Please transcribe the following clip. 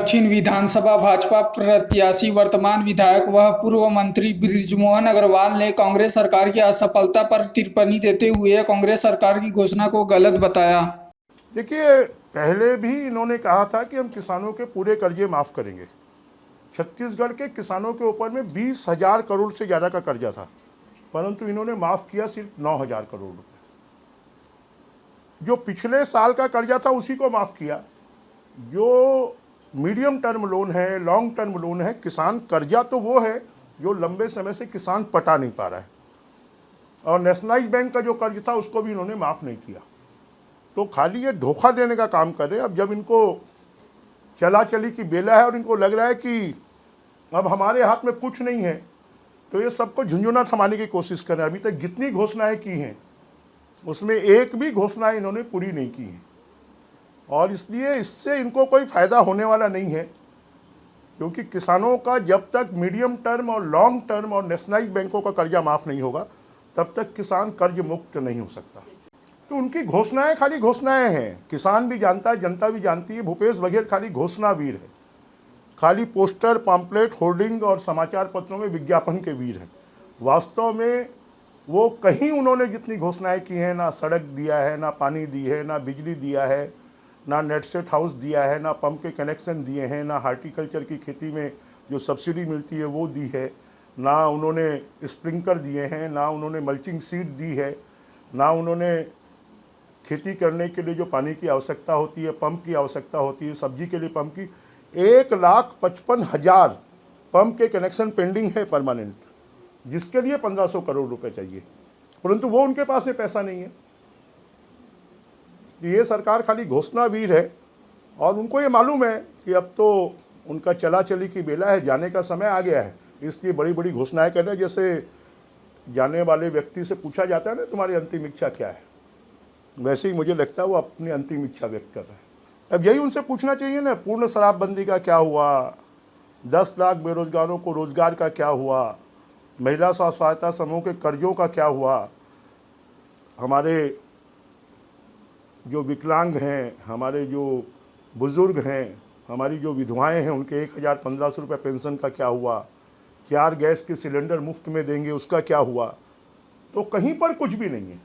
दक्षिण विधानसभा भाजपा प्रत्याशी वर्तमान विधायक व पूर्व मंत्री बृजमोहन अग्रवाल ने कांग्रेस सरकार की असफलता पर टिप्पणी देते हुए कांग्रेस सरकार की घोषणा को गलत बताया। देखिए, पहले भी इन्होंने कहा था कि हम किसानों के पूरे कर्जे माफ़ करेंगे। छत्तीसगढ़ के किसानों के ऊपर में 20,000 करोड़ से ज़्यादा का कर्जा था, परंतु इन्होंने माफ़ किया सिर्फ 9,000 करोड़ रुपए। जो पिछले साल का कर्जा था उसी को माफ़ किया। जो मीडियम टर्म लोन है, लॉन्ग टर्म लोन है, किसान कर्जा तो वो है जो लंबे समय से किसान पटा नहीं पा रहा है, और नेशनलाइज बैंक का जो कर्ज था उसको भी इन्होंने माफ़ नहीं किया। तो खाली ये धोखा देने का काम कर रहे हैं। अब जब इनको चला चली की बेला है और इनको लग रहा है कि अब हमारे हाथ में कुछ नहीं है, तो ये सबको झुंझुना थमाने की कोशिश कर रहे हैं। अभी तक जितनी घोषणाएं की हैं उसमें एक भी घोषणा इन्होंने पूरी नहीं की है, और इसलिए इससे इनको कोई फ़ायदा होने वाला नहीं है, क्योंकि किसानों का जब तक मीडियम टर्म और लॉन्ग टर्म और नेशनलाइज बैंकों का कर्जा माफ़ नहीं होगा तब तक किसान कर्ज मुक्त नहीं हो सकता। तो उनकी घोषणाएं खाली घोषणाएं हैं। किसान भी जानता है, जनता भी जानती है, भूपेश बघेल खाली घोषणा वीर है, खाली पोस्टर, पम्पलेट, होर्डिंग और समाचार पत्रों में विज्ञापन के वीर हैं। वास्तव में वो कहीं उन्होंने जितनी घोषणाएं की हैं, ना सड़क दिया है, ना पानी दी है, ना बिजली दिया है, ना नेट सेट हाउस दिया है, ना पंप के कनेक्शन दिए हैं, ना हार्टिकल्चर की खेती में जो सब्सिडी मिलती है वो दी है, ना उन्होंने स्प्रिंकलर दिए हैं, ना उन्होंने मल्चिंग सीड दी है, ना उन्होंने खेती करने के लिए जो पानी की आवश्यकता होती है, पंप की आवश्यकता होती है, सब्जी के लिए पंप की 1,55,000 पंप के कनेक्शन पेंडिंग है परमानेंट, जिसके लिए 1,500 करोड़ रुपए चाहिए, परंतु वो उनके पास में पैसा नहीं है। ये सरकार खाली घोषणा वीर है, और उनको ये मालूम है कि अब तो उनका चला चली की बेला है, जाने का समय आ गया है, इसलिए बड़ी बड़ी घोषणाएं कर रहे हैं। जैसे जाने वाले व्यक्ति से पूछा जाता है ना, तुम्हारी अंतिम इच्छा क्या है, वैसे ही मुझे लगता है वो अपनी अंतिम इच्छा व्यक्त कर रहे हैं। अब यही उनसे पूछना चाहिए ना, पूर्ण शराबबंदी का क्या हुआ, 10 लाख बेरोजगारों को रोजगार का क्या हुआ, महिला स्व सहायता समूह के कर्जों का क्या हुआ, हमारे जो विकलांग हैं, हमारे जो बुज़ुर्ग हैं, हमारी जो विधवाएं हैं, उनके 1,100-1,500 रुपये पेंशन का क्या हुआ, 4 गैस के सिलेंडर मुफ्त में देंगे उसका क्या हुआ। तो कहीं पर कुछ भी नहीं है।